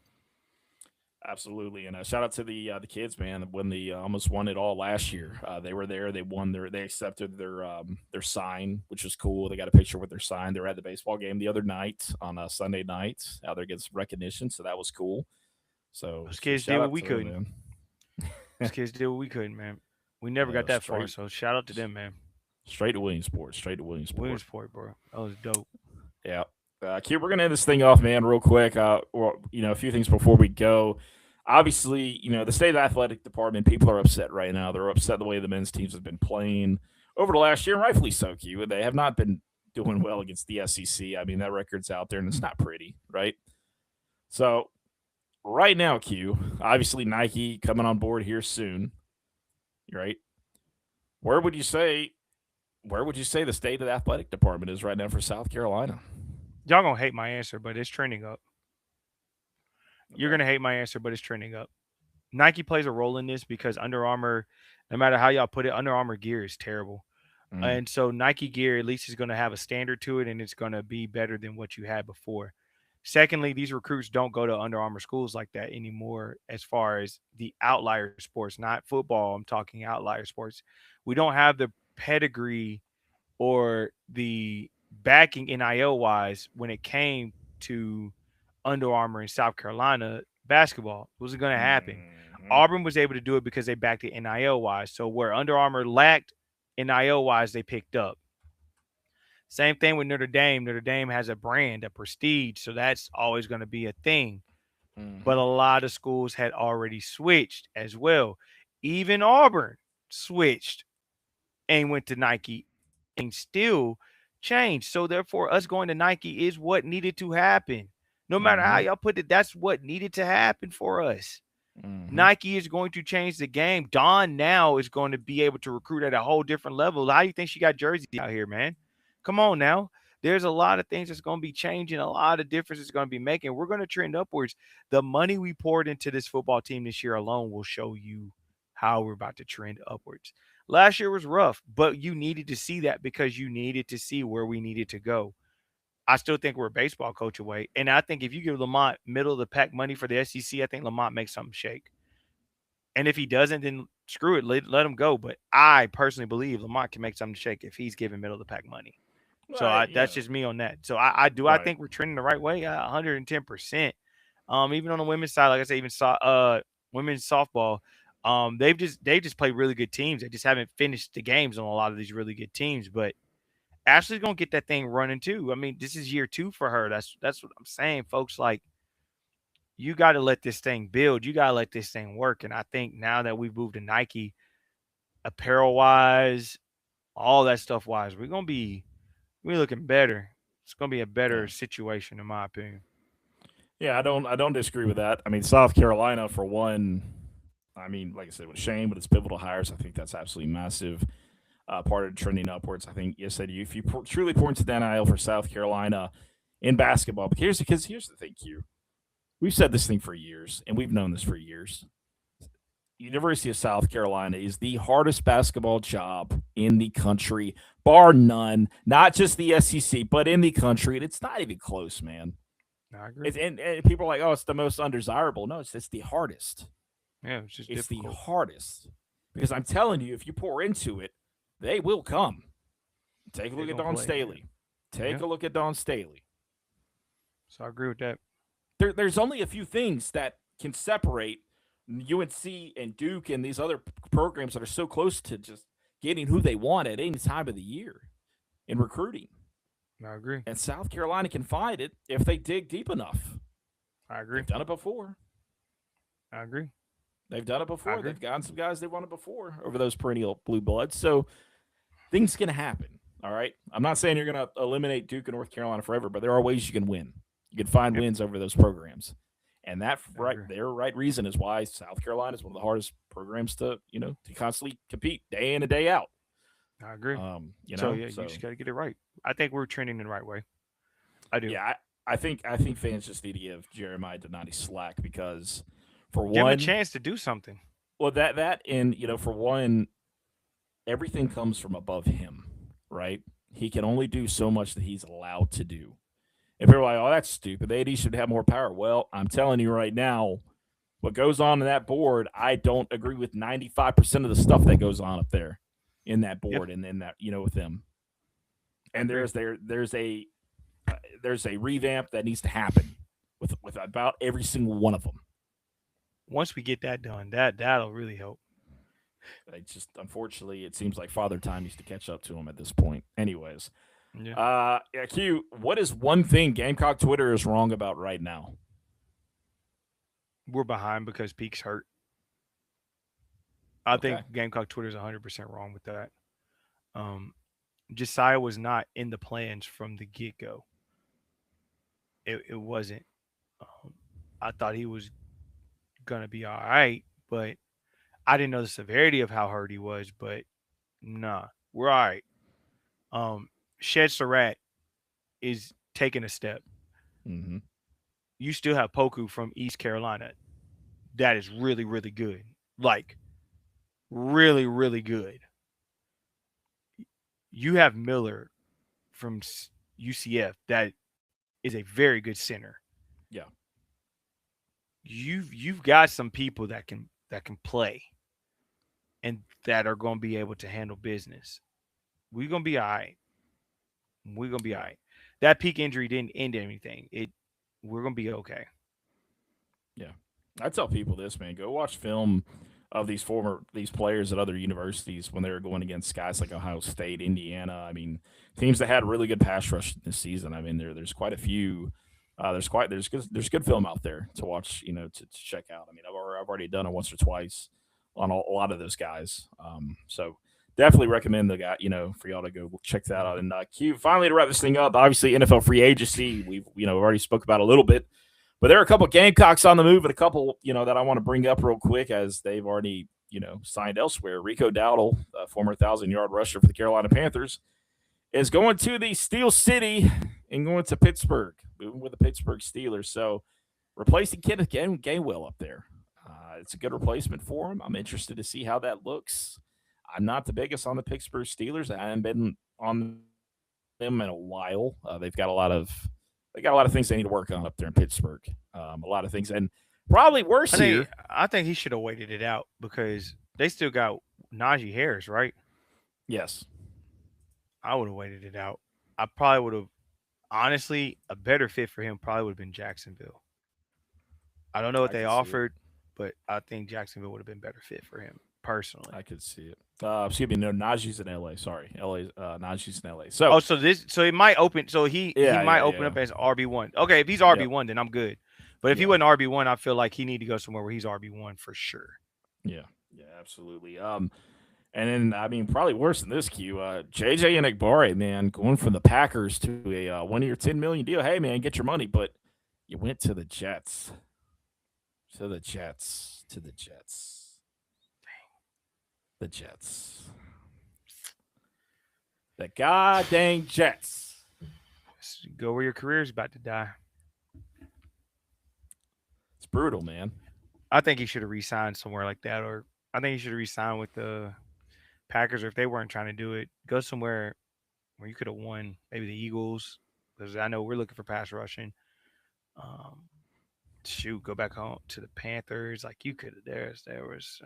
Absolutely, and shout out to the kids, man. When they almost won it all last year, they were there. They won they accepted their sign, which was cool. They got a picture with their sign. They were at the baseball game the other night on a Sunday night. Out there getting some recognition, so that was cool. So those kids did what we couldn't. Those kids did what we couldn't, man. We never got that far, so shout out to them, man. Straight to Williamsport. Williamsport, bro. That was dope. Yeah. Q, we're going to end this thing off, man, real quick. A few things before we go. Obviously, the state athletic department, people are upset right now. They're upset the way the men's teams have been playing over the last year, and rightfully so, Q. They have not been doing well against the SEC. I mean, that record's out there, and it's not pretty, right? So right now, Q, obviously Nike coming on board here soon, right? Where would you say the state of the athletic department is right now for South Carolina? Y'all gonna hate my answer, but it's trending up. You're Okay. gonna hate my answer, but it's trending up. Nike plays a role in this because Under Armour, no matter how y'all put it, Under Armour gear is terrible. Mm, And so Nike gear at least is going to have a standard to it and it's going to be better than what you had before. Secondly, these recruits don't go to Under Armour schools like that anymore as far as the outlier sports, not football. I'm talking outlier sports. We don't have the pedigree or the backing NIL wise when it came to Under Armour in South Carolina basketball. It wasn't going to happen. mhm, Auburn was able to do it because they backed it NIL wise. So where Under Armour lacked NIL wise, they picked up. Same thing with Notre Dame. Notre Dame has a brand, a prestige, so that's always going to be a thing. But a mhm, lot of schools had already switched as well. Even Auburn switched and went to Nike and still changed. So therefore, us going to Nike is what needed to happen. No matter how mhm, y'all put it, that's what needed to happen for us. mhm. Nike is going to change the game. Dawn now is going to be able to recruit at a whole different level. How do you think she got jerseys out here, man? Come on now. There's a lot of things that's going to be changing, a lot of differences going to be making. We're going to trend upwards. The money we poured into this football team this year alone will show you how we're about to trend upwards. Last year was rough, but you needed to see that because you needed to see where we needed to go. I still think we're a baseball coach away. And I think if you give Lamont middle of the pack money for the SEC, I think Lamont makes something shake. And if he doesn't, then screw it, let him go. But I personally believe Lamont can make something shake if he's giving middle of the pack money. So Right, that's just me on that. So I right. think we're trending the right way. 110%. Even on the women's side, like I said, even women's softball, they just play really good teams. They just haven't finished the games on a lot of these really good teams. But Ashley's gonna get that thing running too. I mean, this is year 2 for her. That's what I'm saying, folks. Like you got to let this thing build. You got to let this thing work. And I think now that we've moved to Nike, apparel wise, all that stuff wise, we're looking better. It's gonna be a Yeah. better situation, in my opinion. Yeah, I don't disagree with that. I mean, South Carolina for one. I mean, like I said, with Shane with his pivotal hires, I think that's absolutely massive. Part of trending upwards. I think you said if you truly pour into the NIL for South Carolina in basketball, but here's the thing, Q. We've said this thing for years, and we've known this for years. University of South Carolina is the hardest basketball job in the country, bar none. Not just the SEC, but in the country, and it's not even close, man. I agree. And people are like, "Oh, it's the most undesirable." No, it's the hardest. Yeah, it's just It's the difficult. hardest because I'm telling you, if you pour into it, they will come. Take a They're look at gonna Don play. Staley. Take Yeah, a look at Don Staley. so I agree with that. There's only a few things that can separate UNC and Duke and these other programs that are so close to just getting who they want at any time of the year in recruiting. I agree. And South Carolina can find it if they dig deep enough. I agree. They've done it before. I agree. They've done it I before. agree. They've gotten some guys they wanted before over those perennial blue bloods. So things can happen. All right. I'm not saying you're going to eliminate Duke and North Carolina forever, but there are ways you can win. You can find Yep, wins over those programs. And that I right agree. there, right reason is why South Carolina is one of the hardest programs to, to constantly compete day in and day out. I agree. You So know, yeah, you just got to get it right. I think we're trending in the right way. I do. yeah, I think fans just need to give Jeremiah Donati slack because for Give him a one, chance to do something. well that and for one, everything comes from above him, right? He can only do so much that he's allowed to do. If they're like, oh, that's stupid, the AD should have more power. Well, I'm telling you right now, what goes on in that board, I don't agree with 95% of the stuff that goes on up there in that Yeah, board and in that, with them. I And agree. there's a revamp that needs to happen with about every single one of them. Once we get that done, that'll really help. It's just unfortunately, it seems like Father Time needs to catch up to him at this point. Anyways, Yeah, yeah, Q, what is one thing Gamecock Twitter is wrong about right now? we're behind because Peak's hurt. I Okay. think Gamecock Twitter is 100% wrong with that. Um, Josiah was not in the plans from the get go. It wasn't. Um, I thought he was gonna be all right, but I didn't know the severity of how hurt he was. But Nah, we're all right. Shed Surratt is taking a step. Mm-hmm. You still have Poku from East Carolina. That is really, really good. Like, really, really good. You have Miller from UCF. That is a very good center. Yeah. You've got some people that can play and that are going to be able to handle business. We're going to be all right. We're going to be all right. That peak injury didn't end anything. We're going to be okay. Yeah. I tell people this, man. Go watch film of these players at other universities when they were going against guys like Ohio State, Indiana. I mean, teams that had really good pass rush this season. I mean, there's quite a few. There's good film out there to watch. To check out. I mean, I've already done it once or twice on a lot of those guys. So definitely recommend the guy. For y'all to go check that out. And Q, finally to wrap this thing up. Obviously, NFL free agency. We've already spoke about a little bit. But there are a couple of Gamecocks on the move and a couple, that I want to bring up real quick as they've already, signed elsewhere. Rico Dowdle, former 1,000-yard rusher for the Carolina Panthers, is going to the Steel City and going to Pittsburgh, moving with the Pittsburgh Steelers. So replacing Kenneth Gainwell up there. It's a good replacement for him. I'm interested to see how that looks. I'm not the biggest on the Pittsburgh Steelers. I haven't been on them in a while. They've got a lot of things they need to work on up there in Pittsburgh. A lot of things, and probably worse here. I think he should have waited it out because they still got Najee Harris, right? Yes. I would have waited it out. I probably would have, honestly, a better fit for him probably would have been Jacksonville. I don't know what they offered, but I think Jacksonville would have been better fit for him personally. I could see it. Excuse me, no, Najee's in LA. Sorry, Najee's in LA. So, so it might open. So he might open up as RB1. Okay, if he's RB1, then I'm good. But if he wasn't RB1, I feel like he need to go somewhere where he's RB1 for sure. Yeah, absolutely. And then I mean, probably worse than this, Q. JJ Enagbare, man, going from the Packers to a 1 year, $10 million deal. Hey, man, get your money, but you went to the Jets. To the Jets. The Jets. The goddamn Jets. Go where your career's about to die. It's brutal, man. I think he should have re-signed somewhere like that, or I think he should have re-signed with the Packers, or if they weren't trying to do it, go somewhere where you could have won, maybe the Eagles, because I know we're looking for pass rushing. Go back home to the Panthers. Like you could have. There was.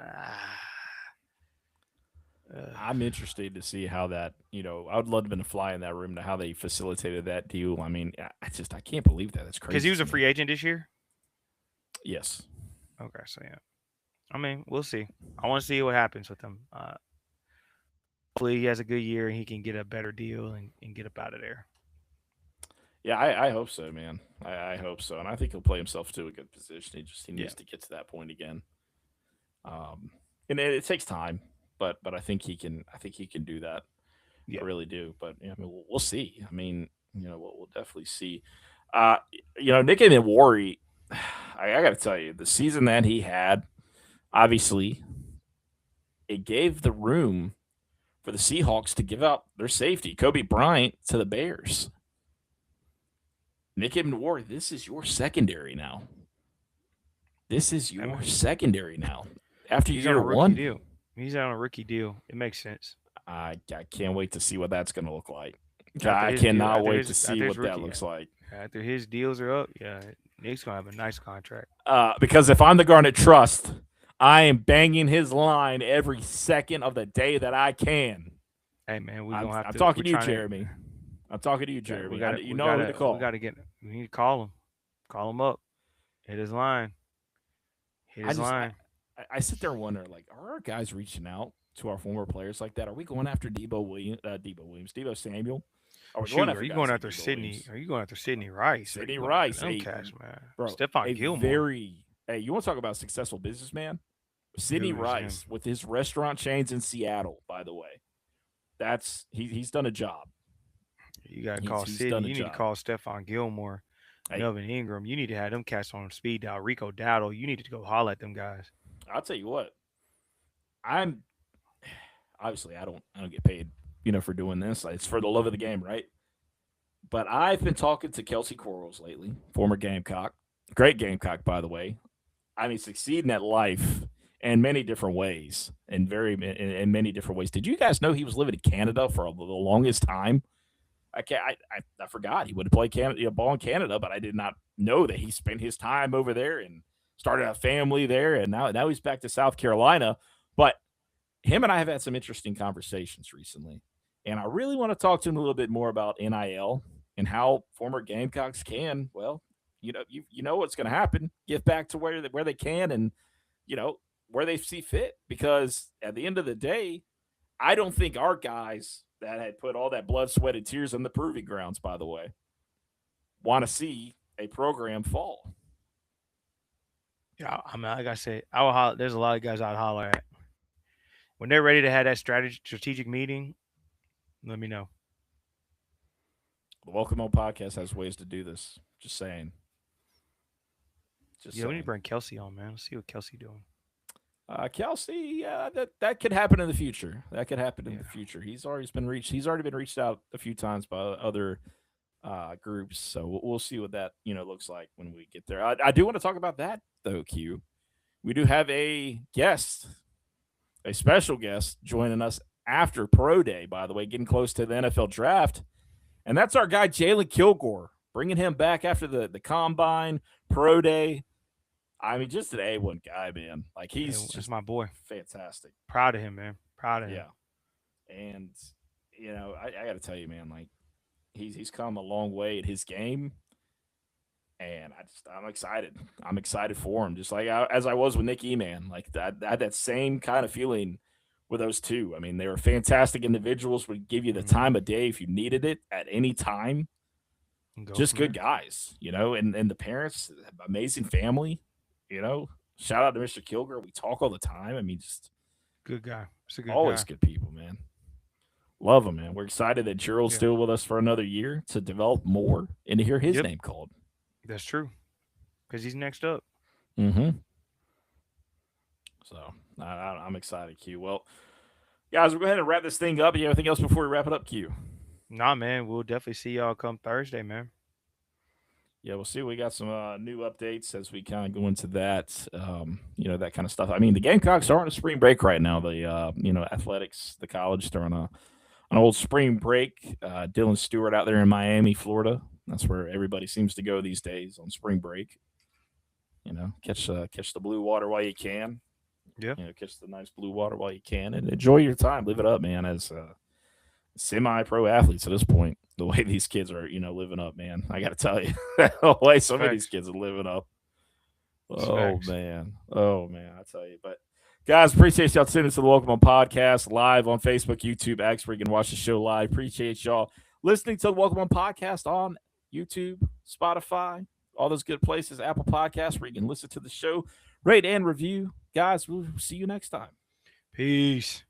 I'm interested to see how that. I would love to have been a fly in that room to how they facilitated that deal. I mean, I can't believe that. It's crazy. Because he was a free agent this year. Yes. Okay, so yeah. I mean, we'll see. I want to see what happens with him. Hopefully, he has a good year and he can get a better deal and get up out of there. Yeah, I hope so, man. I hope so, and I think he'll play himself to a good position. He needs to get to that point again. And it takes time, but I think he can. I think he can do that. Yeah. I really do. But I mean, we'll see. I mean, we'll definitely see. Nick Emmanwori, I got to tell you, the season that he had, obviously, it gave the room for the Seahawks to give up their safety, Kobe Bryant, to the Bears. Nick Emmanwori, this is your secondary now. Secondary now. After year one. Deal. He's on a rookie deal. It makes sense. I can't wait to see what that's going to look like. I cannot wait to see what that looks like. After his deals are up, Nick's going to have a nice contract. Because if I'm the Garnet Trust, I am banging his line every second of the day that I can. Hey, man, I'm talking to you, Jeremy. I'm talking to you, Jeremy. Who to call. We need to call him. Call him up. Hit his line. I sit there and wonder, like, are our guys reaching out to our former players like that? Are we going after Deebo Samuel? Are you going after Sidney? Are you going after Sidney Rice? Sidney Rice. Cash, man. Bro, Stephon Gilmore. You want to talk about a successful businessman? Sidney Rice with his restaurant chains in Seattle, by the way. He's done a job. You got to call Sidney. You need to call Stephon Gilmore, Melvin Ingram. You need to have them cats on speed dial. Rico Dowdle. You need to go holler at them guys. I'll tell you what. I'm obviously I don't get paid, for doing this. It's for the love of the game, right? But I've been talking to Kelsey Quarles lately, former Gamecock, great Gamecock, by the way. I mean, succeeding at life in many different ways, in many different ways. Did you guys know he was living in Canada for the longest time? I forgot he would play ball in Canada, but I did not know that he spent his time over there and started a family there, and now he's back to South Carolina. But him and I have had some interesting conversations recently, and I really want to talk to him a little bit more about NIL and how former Gamecocks can, well, you know what's going to happen, get back to where they can and where they see fit. Because at the end of the day, I don't think our guys that had put all that blood, sweat, and tears on the proving grounds, by the way, want to see a program fall. Yeah, I mean, like I said, there's a lot of guys I'd holler at. When they're ready to have that strategic meeting, let me know. The Welcome On Podcast has ways to do this. Just saying. We need to bring Kelsey on, man. Let's see what Kelsey doing. Kelsey, that could happen in the future. That could happen in the future. He's already been reached out a few times by other groups. So we'll see what that looks like when we get there. I do want to talk about that though, Q. We do have a special guest joining us after Pro Day, by the way, getting close to the NFL draft. And that's our guy, Jalen Kilgore, bringing him back after the Combine, Pro Day. I mean, just an A1 guy, man. Like, he's just my boy. Fantastic. Proud of him, man. Proud of him. Yeah. And, I got to tell you, man, like, he's come a long way at his game. And I'm excited. I'm excited for him. Just like as I was with Nick E-Man. Like, I had that same kind of feeling with those two. I mean, they were fantastic individuals, would give you the time of day if you needed it at any time. Just good guys, and the parents, amazing family. Shout out to Mr. Kilgore. We talk all the time. I mean, just good guy. Always good people, man. Love him, man. We're excited that Gerald's still with us for another year to develop more and to hear his name called. That's true, because he's next up. Mm-hmm. So I'm excited, Q. Well, guys, we'll go ahead and wrap this thing up. You have anything else before we wrap it up, Q? Nah, man. We'll definitely see y'all come Thursday, man. Yeah, we'll see. We got some new updates as we kind of go into that, that kind of stuff. I mean, the Gamecocks are on a spring break right now. The, athletics, the college, they're on an old spring break. Dylan Stewart out there in Miami, Florida. That's where everybody seems to go these days on spring break. Catch the blue water while you can. Yeah. Catch the nice blue water while you can and enjoy your time. Live it up, man, as semi-pro athletes at this point. The way these kids are, living up, man. I got to tell you, the way some of these kids are living up. Oh, man. I tell you. But, guys, appreciate y'all tuning to the Welcome On Podcast live on Facebook, YouTube, X, where you can watch the show live. Appreciate y'all listening to the Welcome On Podcast on YouTube, Spotify, all those good places, Apple Podcasts, where you can listen to the show, rate and review. Guys, we'll see you next time. Peace.